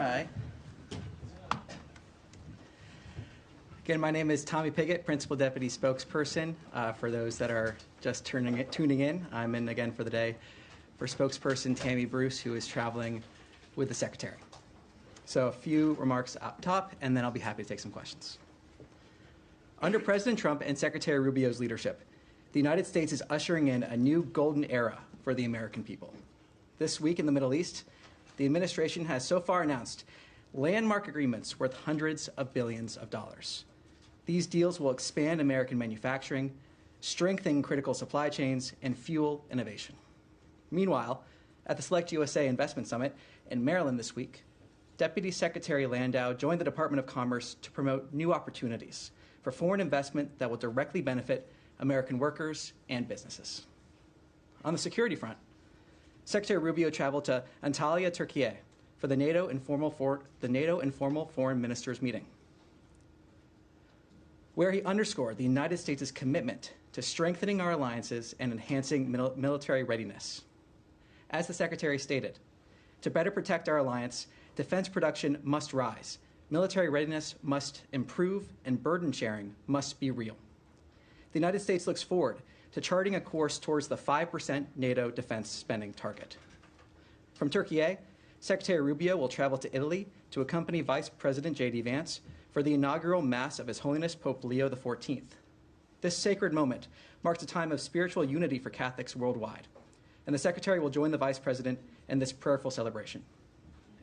Hi. Again, my name is Tommy Pigott, Principal Deputy Spokesperson. For those that are just tuning in, I'm in again for the day for Spokesperson Tammy Bruce, who is traveling with the Secretary. So a few remarks up top, and then I'll be happy to take some questions. Under President Trump and Secretary Rubio's leadership, the United States is ushering in a new golden era for the American people. This week in the Middle East, the administration has so far announced landmark agreements worth hundreds of billions of dollars. These deals will expand American manufacturing, strengthen critical supply chains, and fuel innovation. Meanwhile, at the Select USA Investment Summit in Maryland this week, Deputy Secretary Landau joined the Department of Commerce to promote new opportunities for foreign investment that will directly benefit American workers and businesses. On the security front, Secretary Rubio traveled to Antalya, Turkey, for the NATO Informal Foreign Ministers meeting, where he underscored the United States' commitment to strengthening our alliances and enhancing military readiness. As the Secretary stated, to better protect our alliance, defense production must rise, military readiness must improve, and burden sharing must be real. The United States looks forward to charting a course towards the 5% NATO defense spending target. From Turkey, Secretary Rubio will travel to Italy to accompany Vice President J.D. Vance for the inaugural Mass of His Holiness Pope Leo XIV. This sacred moment marks a time of spiritual unity for Catholics worldwide, and the Secretary will join the Vice President in this prayerful celebration.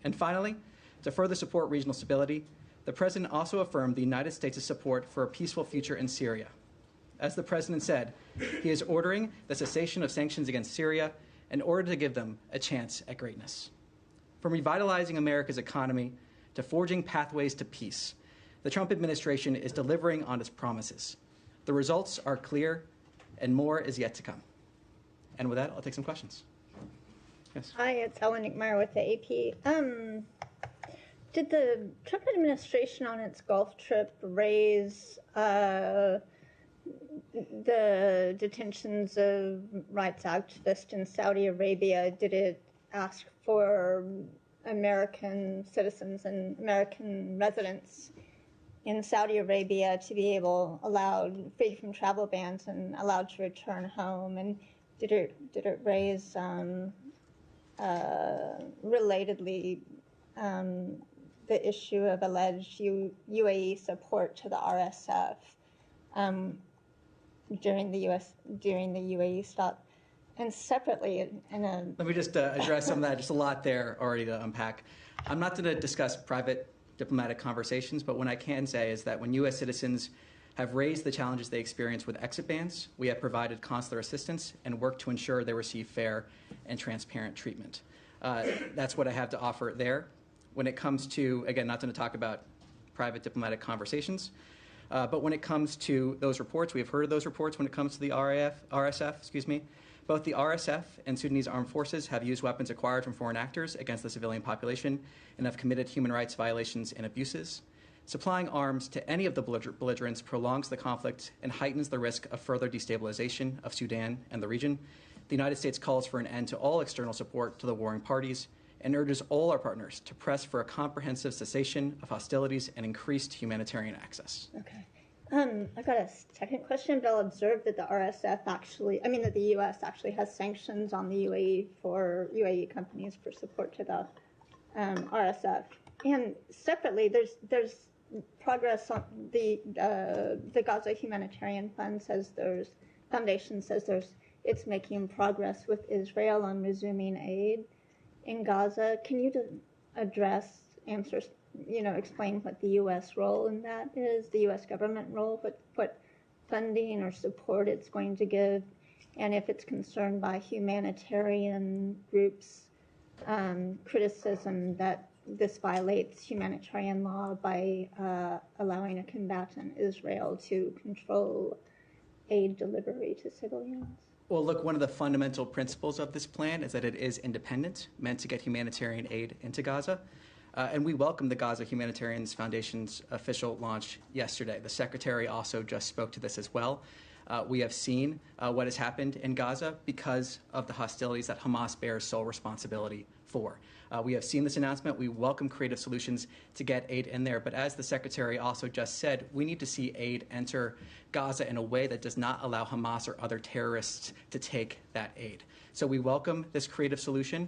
And finally, to further support regional stability, the President also affirmed the United States' support for a peaceful future in Syria. As the President said, he is ordering the cessation of sanctions against Syria in order to give them a chance at greatness. From revitalizing America's economy to forging pathways to peace, the Trump administration is delivering on its promises. The results are clear, and more is yet to come. And with that, I'll take some questions. Yes. Hi, it's Ellen Nickmeyer with the AP. Did the Trump administration on its Gulf trip raise the detentions of rights activists in Saudi Arabia? Did it ask for American citizens and American residents in Saudi Arabia to be allowed freed from travel bans and allowed to return home? And did it raise relatedly the issue of alleged UAE support to the RSF during the UAE stop? And separately, let me just address some of that. Just a lot there already to unpack. I'm not going to discuss private diplomatic conversations, but what I can say is that when U.S. citizens have raised the challenges they experience with exit bans, we have provided consular assistance and worked to ensure they receive fair and transparent treatment. That's what I have to offer there. When it comes to, again, not going to talk about private diplomatic conversations, but when it comes to those reports, we have heard of those reports when it comes to the RSF. Both the RSF and Sudanese armed forces have used weapons acquired from foreign actors against the civilian population and have committed human rights violations and abuses. Supplying arms to any of the belligerents prolongs the conflict and heightens the risk of further destabilization of Sudan and the region. The United States calls for an end to all external support to the warring parties and urges all our partners to press for a comprehensive cessation of hostilities and increased humanitarian access. Okay. I got a second question, but I'll observe that the that the U.S. actually has sanctions on the UAE for UAE companies for support to the RSF. And separately, there's progress on the Gaza Humanitarian Foundation says it's making progress with Israel on resuming aid in Gaza. Can you explain what the U.S. role in that is, the U.S. government role, what funding or support it's going to give, and if it's concerned by humanitarian groups' criticism that this violates humanitarian law by allowing a combatant, Israel, to control aid delivery to civilians? Well, look, one of the fundamental principles of this plan is that it is independent, meant to get humanitarian aid into Gaza. And we welcome the Gaza Humanitarian Foundation's official launch yesterday. The Secretary also just spoke to this as well. We have seen what has happened in Gaza because of the hostilities that Hamas bears sole responsibility for. before. We have seen this announcement. We welcome creative solutions to get aid in there. But as the Secretary also just said, we need to see aid enter Gaza in a way that does not allow Hamas or other terrorists to take that aid. So we welcome this creative solution.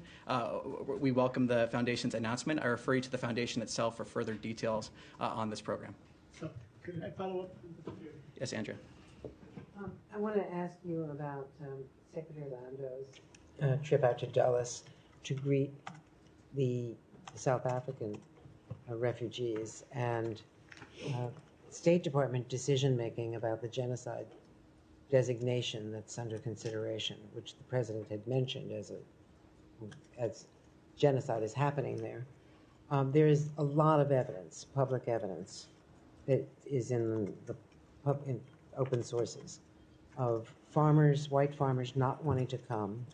We welcome the Foundation's announcement. I refer you to the Foundation itself for further details on this program. So, could I follow up? Yes, Andrea. I want to ask you about Secretary Lando's trip out to Dulles to greet the South African refugees and State Department decision-making about the genocide designation that's under consideration, which the President had mentioned as genocide is happening there. There is a lot of evidence, public evidence, that is in open sources of farmers, white farmers not wanting to come,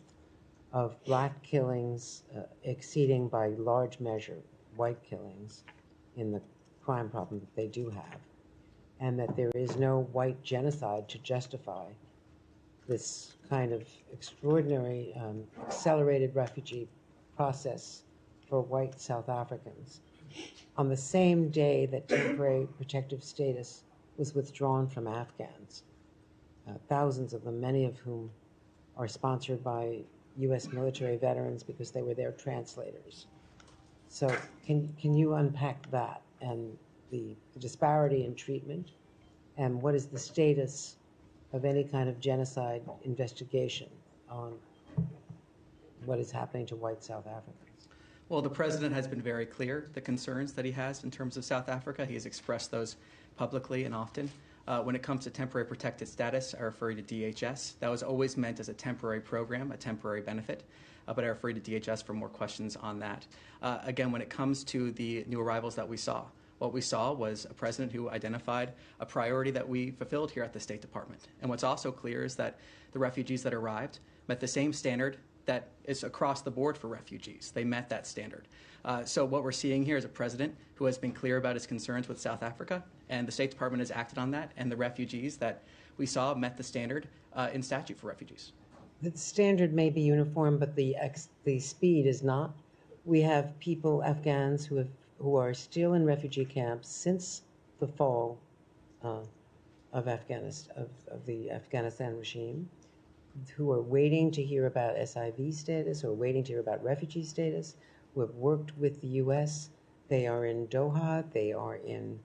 of black killings exceeding by large measure white killings in the crime problem that they do have, and that there is no white genocide to justify this kind of extraordinary accelerated refugee process for white South Africans. On the same day that temporary protective status was withdrawn from Afghans, thousands of them, many of whom are sponsored by U.S. military veterans because they were their translators. So can you unpack that and the disparity in treatment, and what is the status of any kind of genocide investigation on what is happening to white South Africans? Well, the President has been very clear, the concerns that he has in terms of South Africa. He has expressed those publicly and often. When it comes to temporary protected status, I refer you to DHS. That was always meant as a temporary program, a temporary benefit, but I refer you to DHS for more questions on that. Again, when it comes to the new arrivals that we saw, what we saw was a president who identified a priority that we fulfilled here at the State Department. And what's also clear is that the refugees that arrived met the same standard that is across the board for refugees. They met that standard. So what we're seeing here is a president who has been clear about his concerns with South Africa, and the State Department has acted on that, and the refugees that we saw met the standard in statute for refugees. The standard may be uniform, but the speed is not. We have people, Afghans, who are still in refugee camps since the fall of the Afghanistan regime, who are waiting to hear about SIV status or waiting to hear about refugee status, who have worked with the U.S. They are in Doha, they are in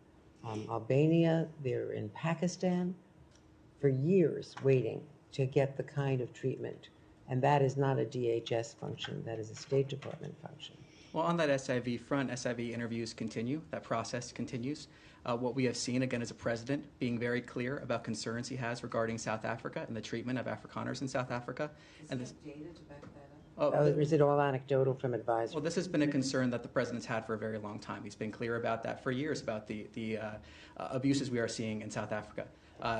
Albania, they're in Pakistan for years waiting to get the kind of treatment. And that is not a DHS function, that is a State Department function. Well, on that SIV front, SIV interviews continue. That process continues. What we have seen, again, is a president being very clear about concerns he has regarding South Africa and the treatment of Afrikaners in South Africa. Is there data to back that up? Oh, Or is it all anecdotal from advisors? Well, this has been a concern that the president's had for a very long time. He's been clear about that for years, about the abuses we are seeing in South Africa.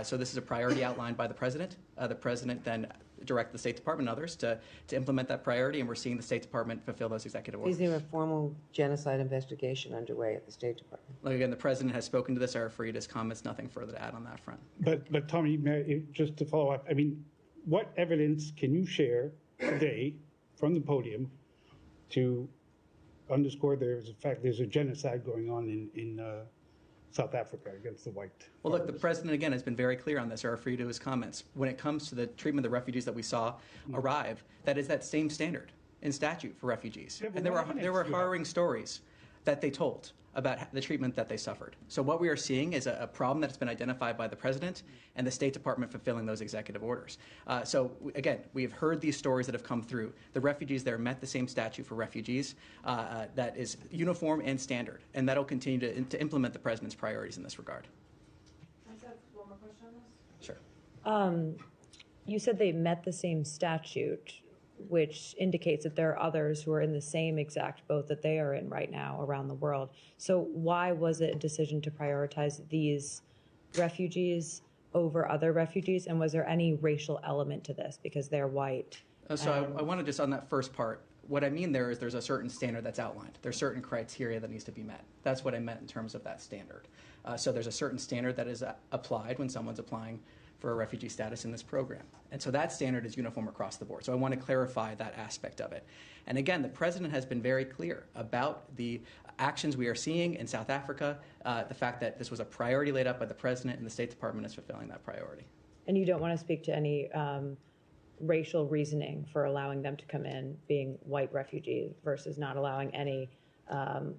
So this is a priority outlined by the president. The president then directed the State Department and others to implement that priority, and we're seeing the State Department fulfill those executive orders. Is there a formal genocide investigation underway at the State Department? Like again, the president has spoken to this. I refer you to his comments. Nothing further to add on that front. But Tommy, just to follow up, I mean, what evidence can you share today from the podium to underscore there's a genocide going on in South Africa against the white? Well, look, the president, again, has been very clear on this. I refer you to his comments. When it comes to the treatment of the refugees that we saw arrive, that is that same standard in statute for refugees. Yeah, and there were harrowing stories that they told about the treatment that they suffered. So what we are seeing is a problem that has been identified by the president and the State Department fulfilling those executive orders. So again, we have heard these stories that have come through. The refugees there met the same statute for refugees that is uniform and standard, and that will continue to implement the president's priorities in this regard. Can I just have one more question on this? Sure. You said they met the same statute, which indicates that there are others who are in the same exact boat that they are in right now around the world. So why was it a decision to prioritize these refugees over other refugees? And was there any racial element to this because they're white? So I want to just, on that first part, what I mean there is there's a certain standard that's outlined. There's certain criteria that needs to be met. That's what I meant in terms of that standard. So there's a certain standard that is applied when someone's applying for a refugee status in this program. And so that standard is uniform across the board. So I want to clarify that aspect of it. And again, the president has been very clear about the actions we are seeing in South Africa, the fact that this was a priority laid out by the president, and the State Department is fulfilling that priority. And you don't want to speak to any racial reasoning for allowing them to come in being white refugees versus not allowing any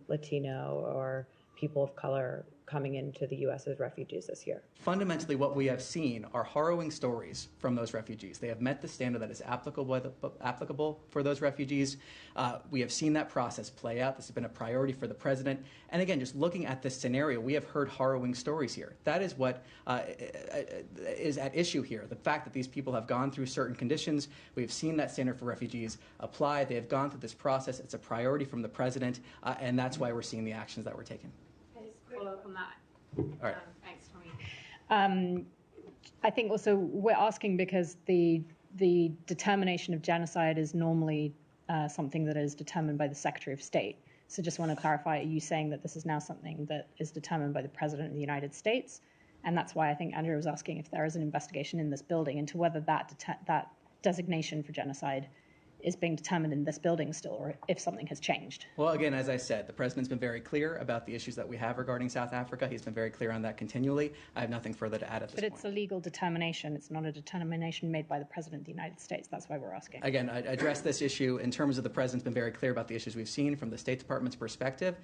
Latino or people of color coming into the U.S. as refugees this year? Fundamentally, what we have seen are harrowing stories from those refugees. They have met the standard that is applicable for those refugees. We have seen that process play out. This has been a priority for the president. And again, just looking at this scenario, we have heard harrowing stories here. That is what is at issue here. The fact that these people have gone through certain conditions. We have seen that standard for refugees apply. They have gone through this process. It's a priority from the president, and that's why we're seeing the actions that were taken. Follow up on that. All right. Thanks, Tommy. I think also we're asking because the determination of genocide is normally something that is determined by the Secretary of State. So just want to clarify, are you saying that this is now something that is determined by the President of the United States? And that's why I think Andrea was asking if there is an investigation in this building into whether that designation for genocide is being determined in this building still, or if something has changed. Well, again, as I said, the president's been very clear about the issues that we have regarding South Africa. He's been very clear on that continually. I have nothing further to add at this point. But it's a legal determination. It's not a determination made by the President of the United States. That's why we're asking. Again, I address this issue in terms of the president's been very clear about the issues we've seen from the State Department's perspective.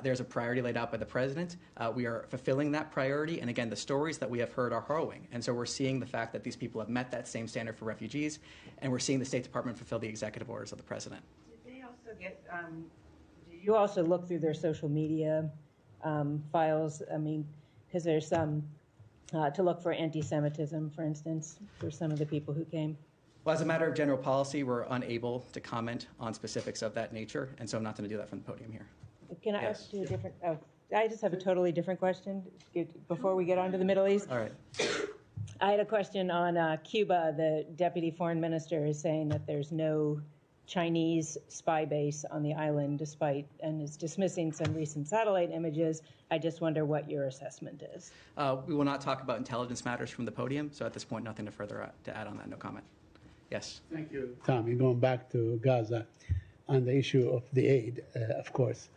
There's a priority laid out by the president. We are fulfilling that priority. And again, the stories that we have heard are harrowing. And so we're seeing the fact that these people have met that same standard for refugees, and we're seeing the State Department fulfill the executive orders of the president. Did they also get? Do you also look through their social media files? I mean, because there's some to look for anti-Semitism, for instance, for some of the people who came. Well, as a matter of general policy, we're unable to comment on specifics of that nature, and so I'm not going to do that from the podium here. Can I Yes. ask you a different? Oh, I just have a totally different question before we get on to the Middle East. All right. I had a question on Cuba. The deputy foreign minister is saying that there's no Chinese spy base on the island, and is dismissing some recent satellite images. I just wonder what your assessment is. We will not talk about intelligence matters from the podium, so at this point, nothing to further to add on that. No comment. Yes. Thank you, Tommy. Going back to Gaza on the issue of the aid, of course.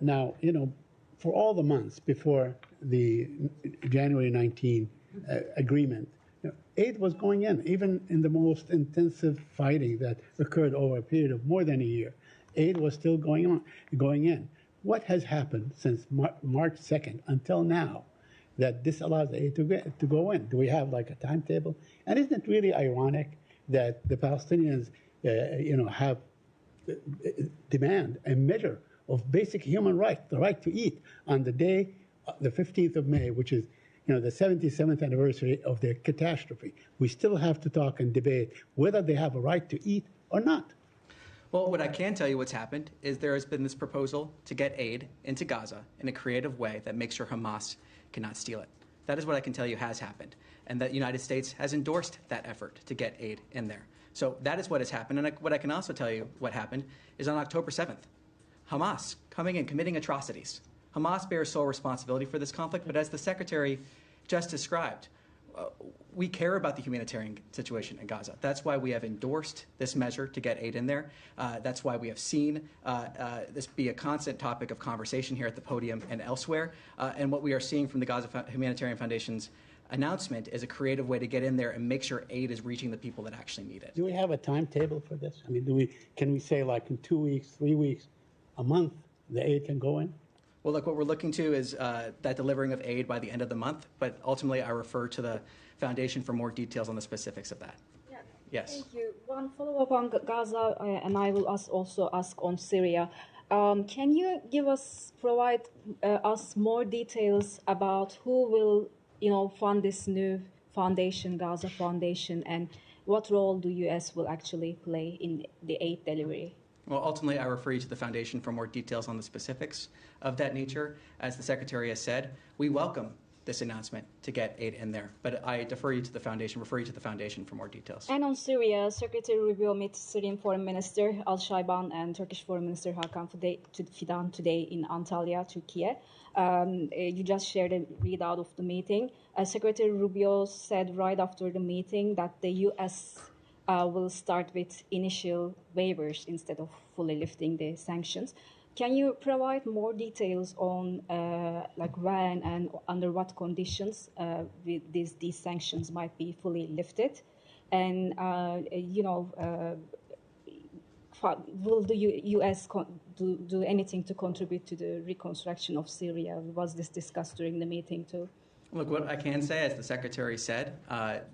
Now, for all the months before the January 19 agreement, aid was going in, even in the most intensive fighting that occurred over a period of more than a year. Aid was still going in. What has happened since March 2nd until now that disallows aid to go in? Do we have like a timetable? And isn't it really ironic that the Palestinians, have demand a measure of basic human right, the right to eat, on the day, the 15th of May, which is the 77th anniversary of the catastrophe? We still have to talk and debate whether they have a right to eat or not. Well, what I can tell you what's happened is there has been this proposal to get aid into Gaza in a creative way that makes sure Hamas cannot steal it. That is what I can tell you has happened, and that the United States has endorsed that effort to get aid in there. So that is what has happened. And what I can also tell you what happened is on October 7th, Hamas coming in, committing atrocities. Hamas bears sole responsibility for this conflict, but as the Secretary just described, we care about the humanitarian situation in Gaza. That's why we have endorsed this measure to get aid in there. That's why we have seen this be a constant topic of conversation here at the podium and elsewhere. And what we are seeing from the Gaza Humanitarian Foundation's announcement is a creative way to get in there and make sure aid is reaching the people that actually need it. Do we have a timetable for this? I mean, can we say like in 2 weeks, 3 weeks, a month, the aid can go in? Well, look, what we're looking to is that delivering of aid by the end of the month, but ultimately I refer to the Foundation for more details on the specifics of that. Yeah. Yes. Thank you. One follow-up on Gaza, and I will also ask on Syria. Can you provide us more details about who will, fund this new foundation, Gaza Foundation, and what role the U.S. will actually play in the aid delivery? Well, ultimately, I refer you to the Foundation for more details on the specifics of that nature. As the Secretary has said, we welcome this announcement to get aid in there. But I refer you to the foundation for more details. And on Syria, Secretary Rubio met Syrian Foreign Minister Al-Shaiban and Turkish Foreign Minister Hakan Fidan today in Antalya, Turkey. You just shared a readout of the meeting. Secretary Rubio said right after the meeting that the U.S. Will start with initial waivers instead of fully lifting the sanctions. Can you provide more details on like when and under what conditions these sanctions might be fully lifted? And, will the U.S. do anything to contribute to the reconstruction of Syria? Was this discussed during the meeting too? Look, what I can say, as the Secretary said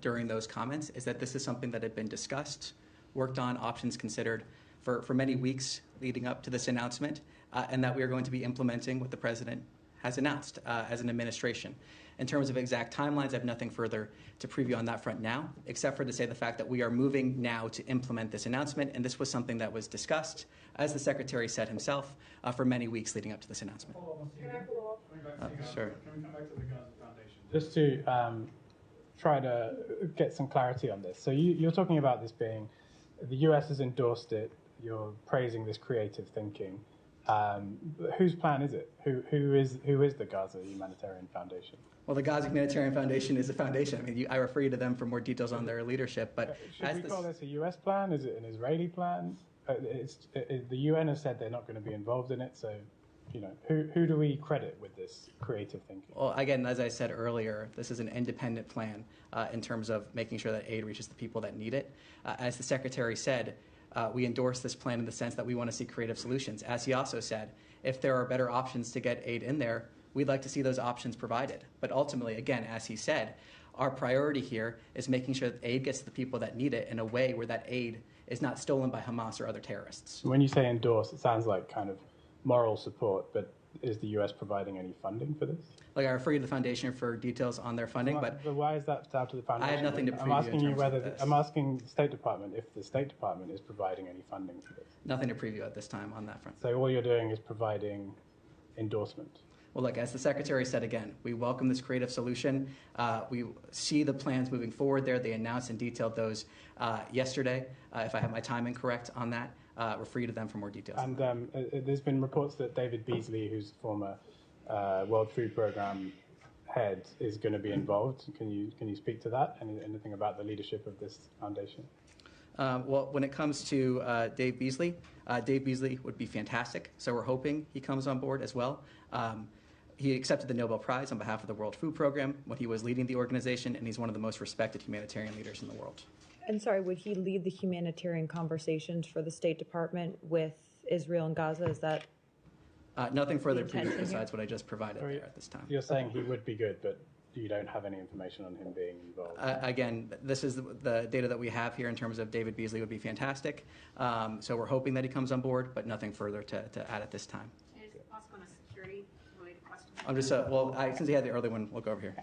during those comments, is that this is something that had been discussed, worked on, options considered for many weeks leading up to this announcement, and that we are going to be implementing what the President has announced as an administration. In terms of exact timelines, I have nothing further to preview on that front now, except for to say the fact that we are moving now to implement this announcement, and this was something that was discussed, as the Secretary said himself, for many weeks leading up to this announcement. Sure. Can we come back to the Gaza Foundation? Just to try to get some clarity on this. So you're talking about this being, the US has endorsed it, you're praising this creative thinking. Whose plan is it? Who is the Gaza Humanitarian Foundation? Well, the Gaza Humanitarian Foundation is a foundation. I mean, I refer you to them for more details on their leadership. But should we call this a U.S. plan? Is it an Israeli plan? The UN has said they're not going to be involved in it. So, who do we credit with this creative thinking? Well, again, as I said earlier, this is an independent plan in terms of making sure that aid reaches the people that need it. As the Secretary said, we endorse this plan in the sense that we want to see creative solutions. As he also said, if there are better options to get aid in there, we'd like to see those options provided. But ultimately, again, as he said, our priority here is making sure that aid gets to the people that need it in a way where that aid is not stolen by Hamas or other terrorists. When you say endorse, it sounds like kind of moral support, but is the U.S. providing any funding for this? Like, I refer you to the foundation for details on their funding, but why is that down to the foundation? I have nothing to preview. I'm asking the State Department if the State Department is providing any funding for this. Nothing to preview at this time on that front. So all you're doing is providing endorsement. Well, look, as the Secretary said again, we welcome this creative solution. We see the plans moving forward there. They announced and detailed those yesterday. If I have my timing correct on that, refer you to them for more details. And there's been reports that David Beasley, who's former World Food Programme head, is going to be involved. Can you speak to that? Anything about the leadership of this foundation? Well, when it comes to Dave Beasley would be fantastic. So we're hoping he comes on board as well. He accepted the Nobel Prize on behalf of the World Food Programme when he was leading the organization, and he's one of the most respected humanitarian leaders in the world. And sorry, would he lead the humanitarian conversations for the State Department with Israel and Gaza? Is that nothing further besides what I just provided there at this time? You're saying he would be good, but you don't have any information on him being involved? Again, this is the data that we have here in terms of David Beasley would be fantastic. So we're hoping that he comes on board, but nothing further to add at this time. Is it possible on a security-related question? I'm just, since he had the early one, we'll go over here.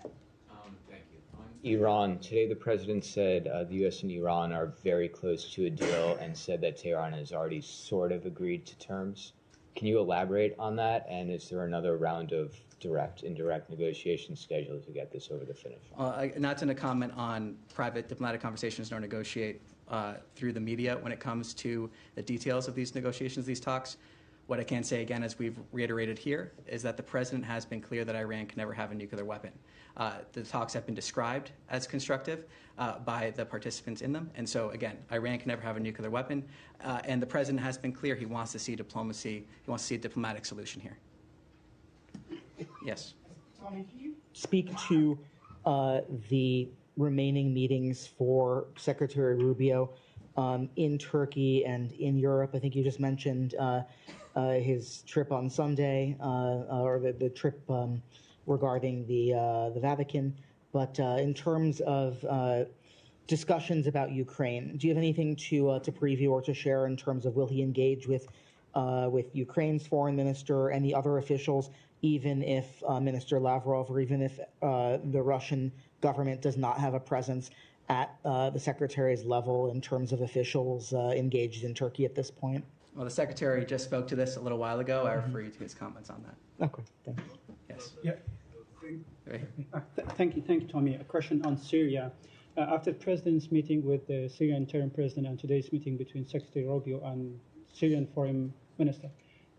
Thank you. On Iran, today the president said the U.S. and Iran are very close to a deal and said that Tehran has already sort of agreed to terms. Can you elaborate on that? And is there another round of direct, indirect negotiations scheduled to get this over the finish line? Not to comment on private diplomatic conversations nor negotiate through the media when it comes to the details of these negotiations, these talks. What I can say again, as we've reiterated here, is that the president has been clear that Iran can never have a nuclear weapon. The talks have been described as constructive by the participants in them. And so, again, Iran can never have a nuclear weapon. And the president has been clear he wants to see diplomacy, he wants to see a diplomatic solution here. Yes. Tommy, can you speak to the remaining meetings for Secretary Rubio in Turkey and in Europe? I think you just mentioned his trip on Sunday, or the trip regarding the Vatican. But in terms of discussions about Ukraine, do you have anything to preview or to share in terms of will he engage with Ukraine's foreign minister and the other officials, even if Minister Lavrov, or even if the Russian government does not have a presence at the secretary's level in terms of officials engaged in Turkey at this point? Well, the secretary just spoke to this a little while ago. I refer you to his comments on that. Okay, thanks. Yes. Yeah. Thank you, Tommy. A question on Syria. After the President's meeting with the Syrian interim president and today's meeting between Secretary Rubio and Syrian Foreign Minister,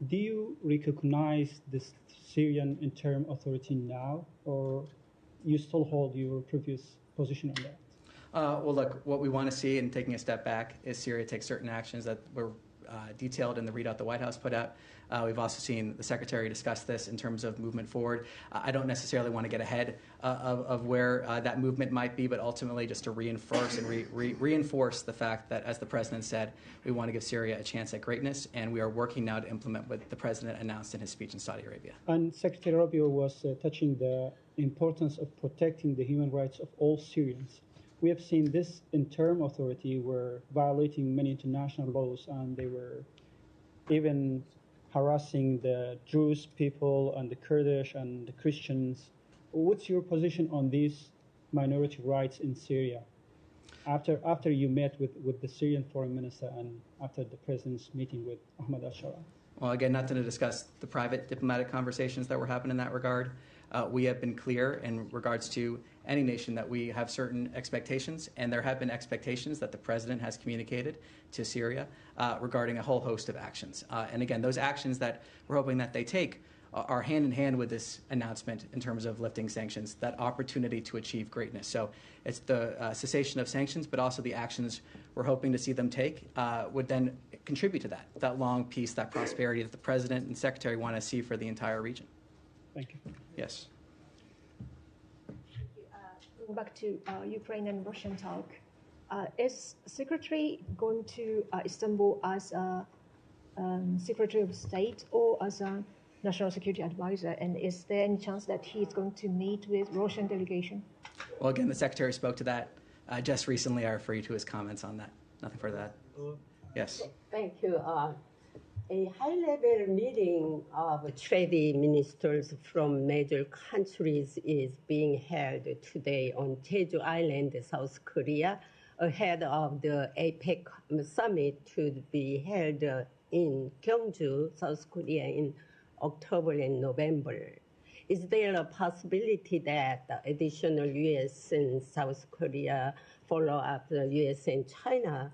do you recognize the Syrian interim authority now, or you still hold your previous position on that? Well, look, what we want to see, and taking a step back, is Syria take certain actions that were detailed in the readout the White House put out. We've also seen the Secretary discuss this in terms of movement forward. I don't necessarily want to get ahead of where that movement might be, but ultimately just to reinforce and reinforce the fact that, as the President said, we want to give Syria a chance at greatness, and we are working now to implement what the President announced in his speech in Saudi Arabia. And Secretary Rubio was touching the importance of protecting the human rights of all Syrians. We have seen this interim authority were violating many international laws, and they were even harassing the Jewish people and the Kurdish and the Christians. What's your position on these minority rights in Syria after you met with the Syrian foreign minister and after the president's meeting with Ahmad al-Shara? Well, again, not to discuss the private diplomatic conversations that were happening in that regard. We have been clear in regards to any nation that we have certain expectations, and there have been expectations that the President has communicated to Syria regarding a whole host of actions. And again, those actions that we're hoping that they take are hand in hand with this announcement in terms of lifting sanctions, that opportunity to achieve greatness. So it's the cessation of sanctions, but also the actions we're hoping to see them take would then contribute to that long peace, that prosperity that the President and Secretary want to see for the entire region. Thank you. Yes. Going back to Ukraine and Russian talk, is Secretary going to Istanbul as a Secretary of State or as a National Security Advisor? And is there any chance that he is going to meet with Russian delegation? Well, again, the Secretary spoke to that just recently. I refer you to his comments on that. Nothing further to that. Yes. Thank you. A high-level meeting of trade ministers from major countries is being held today on Jeju Island, South Korea, ahead of the APEC summit to be held in Gyeongju, South Korea, in October and November. Is there a possibility that additional U.S. and South Korea follow up the U.S. and China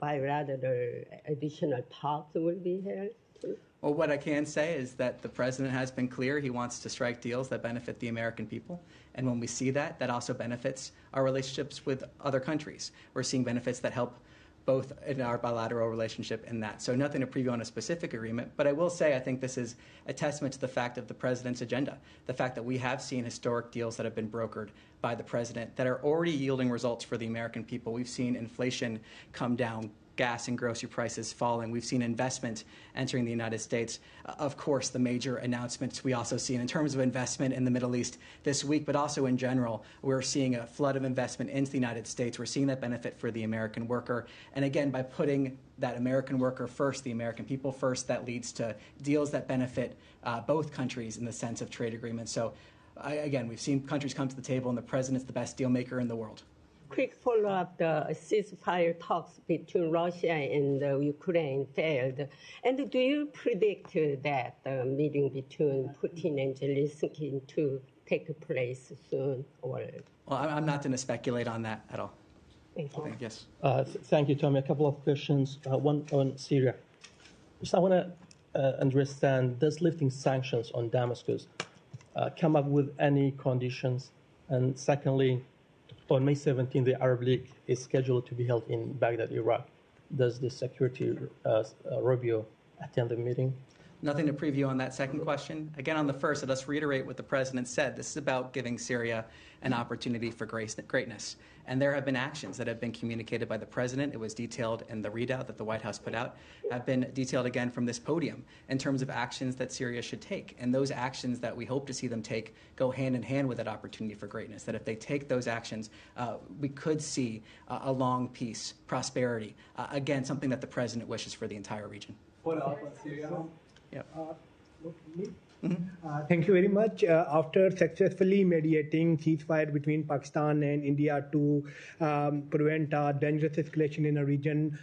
bilateral additional talks will be held? Well, what I can say is that the President has been clear he wants to strike deals that benefit the American people. And when we see that, that also benefits our relationships with other countries. We're seeing benefits that help both in our bilateral relationship and that. So nothing to preview on a specific agreement, but I will say I think this is a testament to the fact of the President's agenda, the fact that we have seen historic deals that have been brokered by the President that are already yielding results for the American people. We've seen inflation come down, gas and grocery prices falling. We've seen investment entering the United States. Of course, the major announcements we also see in terms of investment in the Middle East this week, but also in general, we're seeing a flood of investment into the United States. We're seeing that benefit for the American worker. And again, by putting that American worker first, the American people first, that leads to deals that benefit both countries in the sense of trade agreements. So again, we've seen countries come to the table, and the President's the best deal maker in the world. Quick follow-up, the ceasefire talks between Russia and Ukraine failed. And do you predict that the meeting between Putin and Zelensky to take place soon? Or? Well, I'm not going to speculate on that at all. Thank you. Yes. Thank you, Tommy. A couple of questions. One on Syria. Just I want to understand, does lifting sanctions on Damascus come up with any conditions? And secondly, on May 17, the Arab League is scheduled to be held in Baghdad, Iraq. Does the Secretary Rubio attend the meeting? Nothing to preview on that second question. Again, on the first, let us reiterate what the President said. This is about giving Syria an opportunity for greatness. And there have been actions that have been communicated by the President. It was detailed in the readout that the White House put out, have been detailed again from this podium in terms of actions that Syria should take. And those actions that we hope to see them take go hand in hand with that opportunity for greatness, that if they take those actions, we could see a long peace, prosperity, again, something that the President wishes for the entire region. Follow up on Syria. Yep. Thank you very much. After successfully mediating ceasefire between Pakistan and India to prevent dangerous escalation in a region,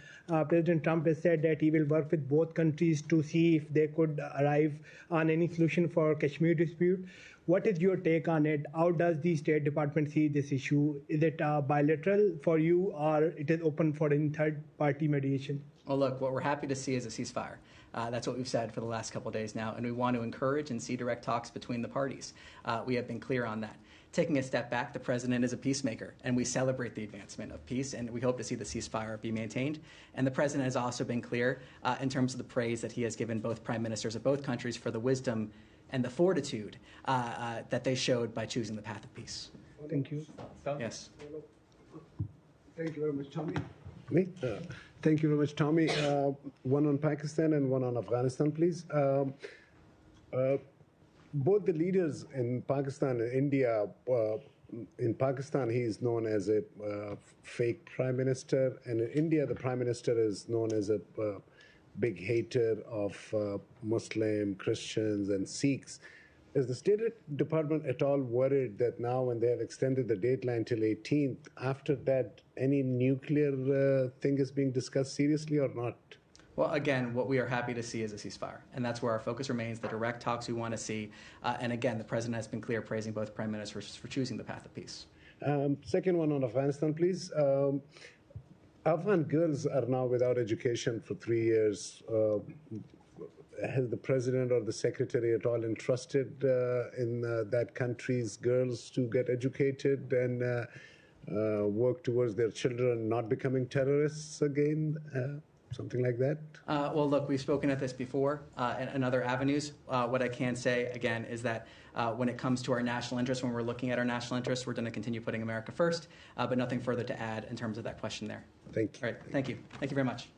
President Trump has said that he will work with both countries to see if they could arrive on any solution for Kashmir dispute. What is your take on it? How does the State Department see this issue? Is it bilateral for you, or it is open for any third-party mediation? Well, look, what we're happy to see is a ceasefire. That's what we've said for the last couple of days now, and we want to encourage and see direct talks between the parties. We have been clear on that. Taking a step back, the president is a peacemaker, and we celebrate the advancement of peace, and we hope to see the ceasefire be maintained. And the president has also been clear in terms of the praise that he has given both prime ministers of both countries for the wisdom and the fortitude that they showed by choosing the path of peace. Thank you. Yes. Thank you very much, Tommy. Me? Thank you very much, Tommy. One on Pakistan and one on Afghanistan, please. Both the leaders in Pakistan and India, in Pakistan, he is known as a fake prime minister, and in India, the prime minister is known as a big hater of Muslim, Christians, and Sikhs. Is the State Department at all worried that now when they have extended the deadline till 18th, after that, any nuclear thing is being discussed seriously or not? Well, again, what we are happy to see is a ceasefire, and that's where our focus remains, the direct talks we want to see. And again, the president has been clear praising both prime ministers for choosing the path of peace. Second one on Afghanistan, please. Afghan girls are now without education for 3 years. Has the president or the secretary at all entrusted in that country's girls to get educated and work towards their children not becoming terrorists again? Something like that? Well, look, we've spoken at this before in other avenues. What I can say, again, is that when it comes to our national interest, when we're looking at our national interests, we're going to continue putting America first, but nothing further to add in terms of that question there. Thank you. All right, thank you. Thank you very much.